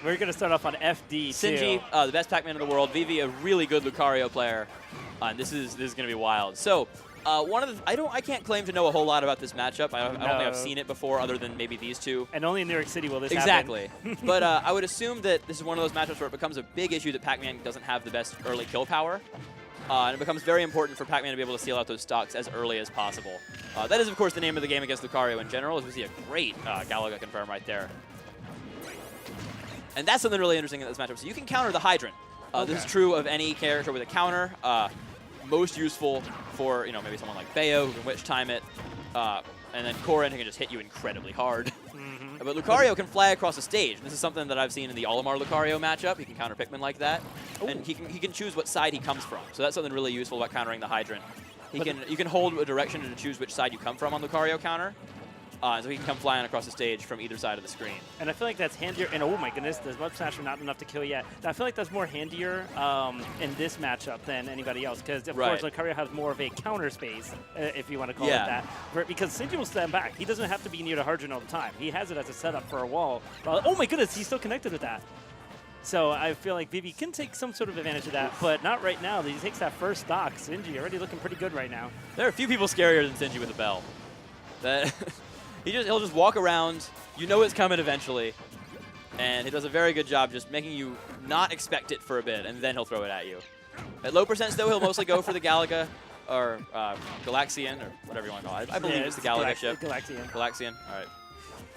We're going to start off on FD, Sinji, the best Pac-Man in the world. Vivi, a really good Lucario player. And this is going to be wild. So, I can't claim to know a whole lot about this matchup. I don't think I've seen it before, other than maybe these two. And only in New York City will this happen. Exactly. But I would assume that this is one of those matchups where it becomes a big issue that Pac-Man doesn't have the best early kill power. And it becomes very important for Pac-Man to be able to seal out those stocks as early as possible. That is, of course, the name of the game against Lucario in general, as we see a great Galaga confirm right there. And that's something really interesting in this matchup. So you can counter the Hydrant. This is true of any character with a counter. Most useful for maybe someone like Bayo who can witch time it, and then Korin who can just hit you incredibly hard. But Lucario can fly across the stage. This is something that I've seen in the Olimar Lucario matchup. He can counter Pikmin like that, and he can choose what side he comes from. So that's something really useful about countering the Hydrant. You can hold a direction and choose which side you come from on Lucario counter. So he can come flying across the stage from either side of the screen. And I feel like that's handier. And oh my goodness, the Up Smash are not enough to kill yet. I feel like that's more handier in this matchup than anybody else. Because, of course, Lucario has more of a counter space, if you want to call it that. Because Sinji will stand back. He doesn't have to be near the Hydrant all the time. He has it as a setup for a wall. Oh my goodness, he's still connected with that. So I feel like Vivi can take some sort of advantage of that, but not right now. He takes that first stock. Sinji already looking pretty good right now. There are a few people scarier than Sinji with a bell. He'll just walk around. You know it's coming eventually. And he does a very good job just making you not expect it for a bit, and then he'll throw it at you. At low percents, though, he'll mostly go for the Galaga, or Galaxian, or whatever you want to call it. I believe it's the Galaga ship. Galaxian. Galaxian, all right.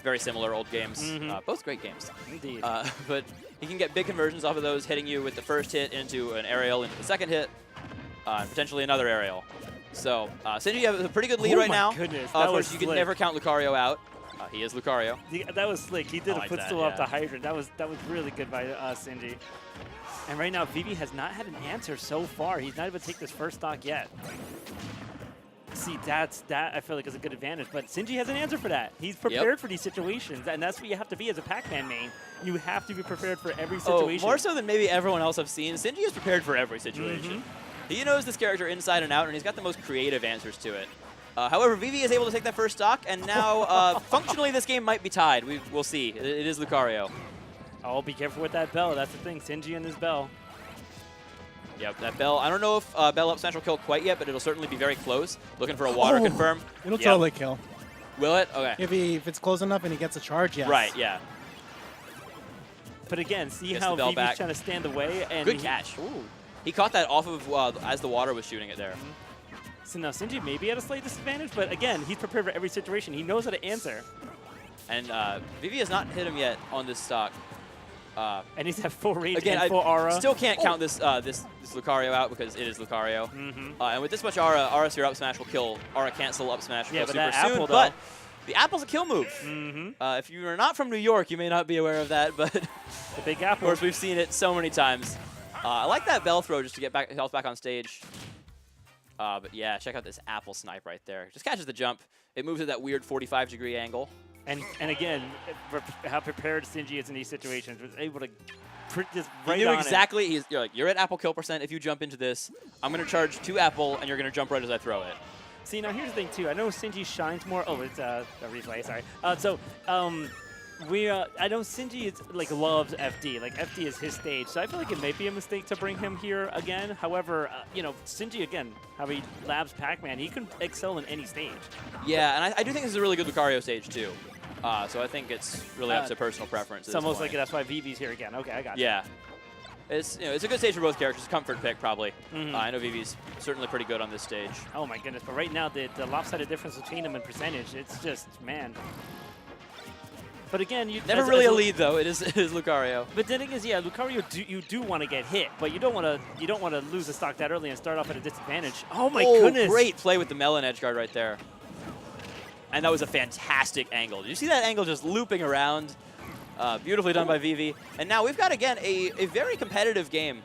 Very similar old games. Both great games. Indeed. But he can get big conversions off of those, hitting you with the first hit into an aerial, into the second hit, and potentially another aerial. So, Sinji, you have a pretty good lead right now. Goodness, of course, you can never count Lucario out. He is Lucario. That was slick. He did a footstool off the Hydrant. That was really good by Sinji. And right now, Vivi has not had an answer so far. He's not even taken this first stock yet. See, that I feel like is a good advantage. But Sinji has an answer for that. He's prepared for these situations, and that's what you have to be as a Pac-Man main. You have to be prepared for every situation. More so than maybe everyone else I've seen, Sinji is prepared for every situation. He knows this character inside and out, and he's got the most creative answers to it. However, Vivi is able to take that first stock, and now functionally this game might be tied. We'll see. It is Lucario. Oh, be careful with that bell. That's the thing. Sinji and his bell. Yep, that bell. I don't know if Bell Up Smash will kill quite yet, but it'll certainly be very close. Looking for a water confirm. It'll totally kill. Will it? Okay. If it's close enough and he gets a charge, yes. Right, yeah. But again, see how Vivi's trying to stand away. And good catch. Ooh. He caught that off of as the water was shooting it there. So now Sinji may be at a slight disadvantage, but again, he's prepared for every situation. He knows how to answer. And Vivi has not hit him yet on this stock. And he's at full range again, and full aura. Still can't count this this Lucario out because it is Lucario. And with this much aura Sphere Up Smash will kill. Aura cancel Up Smash will go super soon. Apple, but the apple's a kill move. If you are not from New York, you may not be aware of that, but the big apple. Of course, we've seen it so many times. I like that bell throw just to get health back on stage. But yeah, check out this apple snipe right there. Just catches the jump. It moves at that weird 45-degree angle. And again, how prepared Sinji is in these situations, was able to just right he knew on exactly. You're at apple kill percent. If you jump into this, I'm going to charge 2 apple, and you're going to jump right as I throw it. See, now here's the thing, too. I know Sinji shines more. Oh, it's a replay, sorry. I know Sinji loves FD. Like, FD is his stage. So I feel like it may be a mistake to bring him here again. However, Sinji, again, how he labs Pac-Man, he can excel in any stage. Yeah, and I do think this is a really good Lucario stage, too. So I think it's really up to personal preference. It's almost like that's why Vivi's here again. Okay, I got you. Yeah. It's a good stage for both characters. Comfort pick, probably. I know Vivi's certainly pretty good on this stage. Oh, my goodness. But right now, the lopsided difference between them in percentage, it's just, man. But again, you never really a lead though. It is Lucario. But then again, yeah, Lucario you do want to get hit, but you don't want to lose a stock that early and start off at a disadvantage. Oh my goodness! Great play with the melon edge guard right there. And that was a fantastic angle. Did you see that angle just looping around? Beautifully done by Vivi. And now we've got again a very competitive game,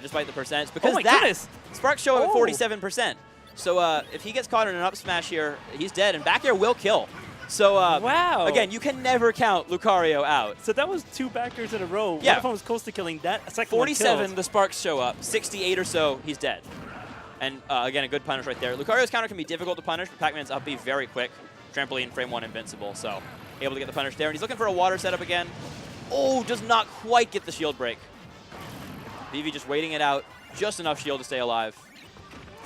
despite the percents, because Sparks show up at 47%. So if he gets caught in an up smash here, he's dead, and back air will kill. So, wow. Again, you can never count Lucario out. So that was 2 backers in a row. Yeah. One of them was close to killing that. 47, the Sparks show up. 68 or so, he's dead. And again, a good punish right there. Lucario's counter can be difficult to punish, but Pac-Man's up B very quick. Trampoline, frame 1 invincible, so able to get the punish there. And he's looking for a water setup again. Oh, does not quite get the shield break. Vivi just waiting it out. Just enough shield to stay alive.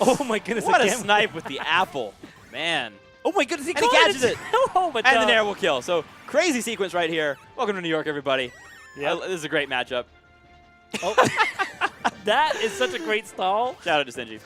Oh my goodness! What again. a snipe with the apple. Man. Oh my goodness, he catches it. Oh, but and the Nair will kill. So crazy sequence right here. Welcome to New York, everybody. Yeah, this is a great matchup. Oh. That is such a great stall. Shout out to Sinji.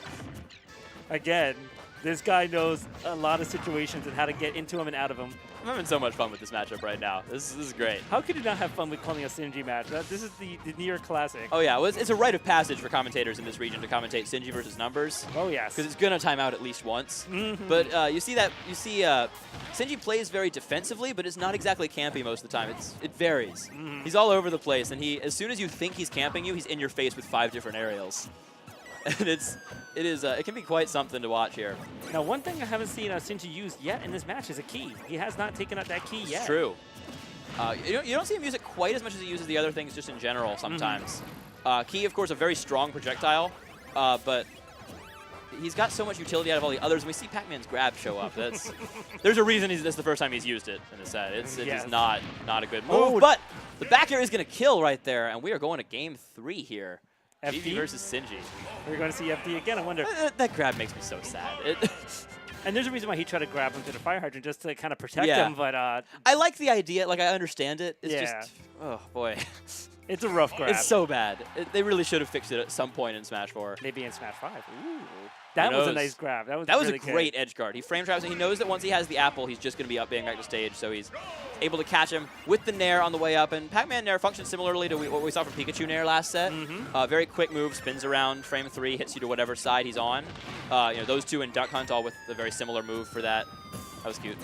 Again, this guy knows a lot of situations and how to get into them and out of them. I'm having so much fun with this matchup right now. This is great. How could you not have fun with calling a Sinji match? This is the New York Classic. Oh yeah, well, it's a rite of passage for commentators in this region to commentate Sinji versus numbers. Oh yes. Because it's gonna time out at least once. But you see Sinji plays very defensively, but it's not exactly campy most of the time. It varies. He's all over the place, and as soon as you think he's camping you, he's in your face with 5 different aerials. And it can be quite something to watch here. Now, one thing I haven't seen Sinji use yet in this match is a key. He has not taken out that key yet. It's true. You don't see him use it quite as much as he uses the other things just in general sometimes. Key, of course, a very strong projectile, but he's got so much utility out of all the others. And we see Pac-Man's grab show up. There's a reason this is the first time he's used it in the set. It is not a good move, but the back air is going to kill right there, and we are going to game 3 here. Vivi versus Sinji. We're going to see FD again. I wonder. That grab makes me so sad. And there's a reason why he tried to grab him to the fire hydrant, just to kind of protect him. But I like the idea. Like, I understand it. It's just, oh boy. It's a rough grab. It's so bad. They really should have fixed it at some point in Smash 4. Maybe in Smash 5. Ooh. That was a nice grab. That was really a great edge guard. He frame traps, and he knows that once he has the apple, he's just going to be up being back to stage, so he's able to catch him with the Nair on the way up. And Pac-Man Nair functions similarly to what we saw from Pikachu Nair last set. Very quick move, spins around, frame 3, hits you to whatever side he's on. Those two in Duck Hunt all with a very similar move for that. That was cute.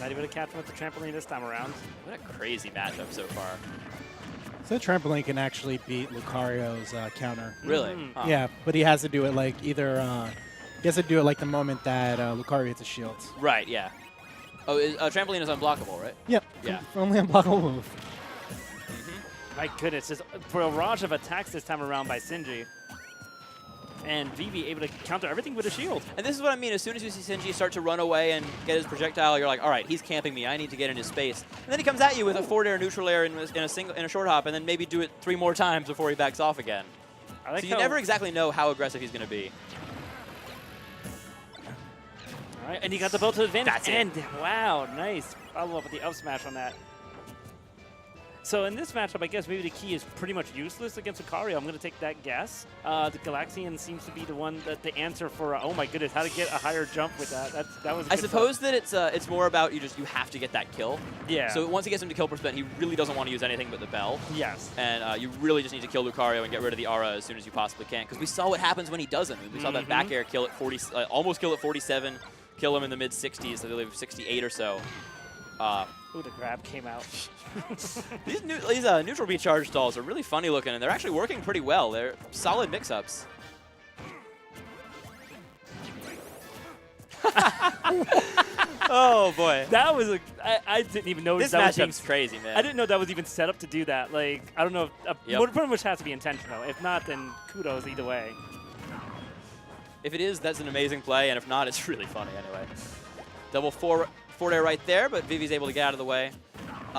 Not even a catch him with the trampoline this time around. What a crazy matchup so far. So trampoline can actually beat Lucario's counter. Really? Yeah, but he has to do it like either he has to do it like the moment that Lucario hits a shield. Right. Yeah. Oh, trampoline is unblockable, right? Yep. Yeah. Only unblockable move. My goodness, just a barrage of attacks this time around by Sinji. And Vivi able to counter everything with a shield. And this is what I mean. As soon as you see Sinji start to run away and get his projectile, you're like, all right, he's camping me. I need to get in his space. And then he comes at you with a forward air, neutral air in a short hop, and then maybe do it 3 more times before he backs off again. So you never exactly know how aggressive he's going to be. All right, and he got the belt to advantage. That's and wow, nice follow up with the up smash on that. So in this matchup, I guess maybe the key is pretty much useless against Lucario. I'm going to take that guess. The Galaxian seems to be the one that the answer for. Oh my goodness, how to get a higher jump with that? That was. I suppose that it's more about you have to get that kill. Yeah. So once he gets him to kill percent, he really doesn't want to use anything but the bell. Yes. And you really just need to kill Lucario and get rid of the aura as soon as you possibly can. Because we saw what happens when he doesn't. We saw that back air kill at 40, almost kill at 47, kill him in the mid 60s, I believe 68 or so. Ooh, the grab came out. These neutral B charge stalls are really funny looking, and they're actually working pretty well. They're solid mix-ups. Oh boy, that was I didn't even know this that matchup's crazy, man. I didn't know that was even set up to do that. Like, I don't know. Pretty much has to be intentional. If not, then kudos either way. If it is, that's an amazing play, and if not, it's really funny anyway. Double forward air right there, but Vivi's able to get out of the way.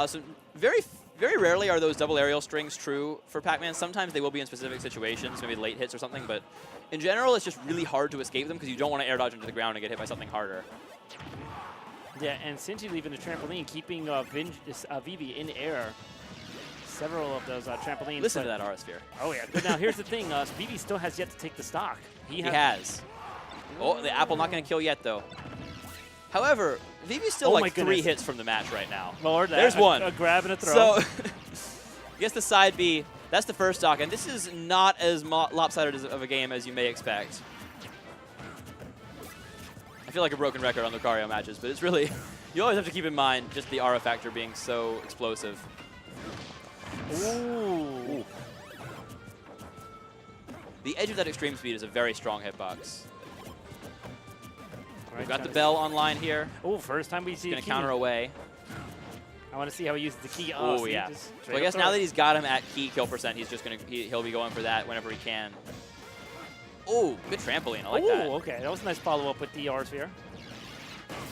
So very rarely are those double aerial strings true for Pac-Man. Sometimes they will be in specific situations, maybe late hits or something, but in general, it's just really hard to escape them because you don't want to air dodge into the ground and get hit by something harder. Yeah, and Sinji leaving the trampoline, keeping Vivi in air. Several of those trampolines. Listen to that aura sphere. Oh, yeah. But now here's the thing. Vivi still has yet to take the stock. He has. Oh, the apple not going to kill yet, though. However, Vivi's still like 3 hits from the match right now. Lord, there's one. A grab and a throw. So, I guess the side B, that's the first stock, and this is not as lopsided of a game as you may expect. I feel like a broken record on Lucario matches, but it's really, you always have to keep in mind just the aura factor being so explosive. Ooh. The edge of that extreme speed is a very strong hitbox. We've got the bell online here. Oh, first time we see He's going to counter away. I want to see how he uses the key. Oh, yeah. So I guess now that he's got him at key kill percent, he's just going to he'll be going for that whenever he can. Oh, good trampoline. I like that. Oh, okay. That was a nice follow-up with the R sphere.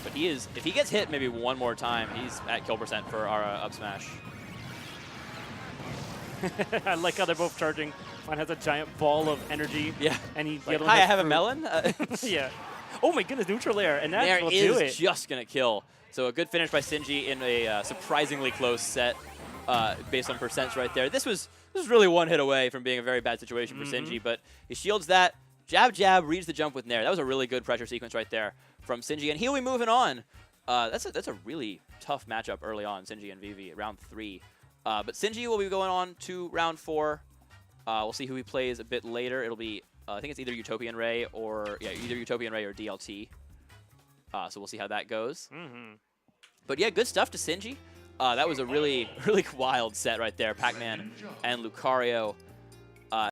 But he is, if he gets hit maybe one more time, he's at kill percent for our up smash. I like how they're both charging. Mine has a giant ball of energy. Yeah. And he Like, hi, I have a melon. Yeah. Oh my goodness, neutral air, and that will do it. Just gonna kill. So a good finish by Sinji in a surprisingly close set, based on percents right there. This was really one hit away from being a very bad situation for Sinji, but he shields that. Jab, jab, reads the jump with Nair. That was a really good pressure sequence right there from Sinji, and he'll be moving on. That's a really tough matchup early on, Sinji and Vivi, round 3. But Sinji will be going on to round 4. We'll see who he plays a bit later. It'll be, I think it's either Utopian Ray or either Utopian Ray or DLT. So we'll see how that goes. But yeah, good stuff to Sinji. That was a really, really wild set right there. Pac-Man and Lucario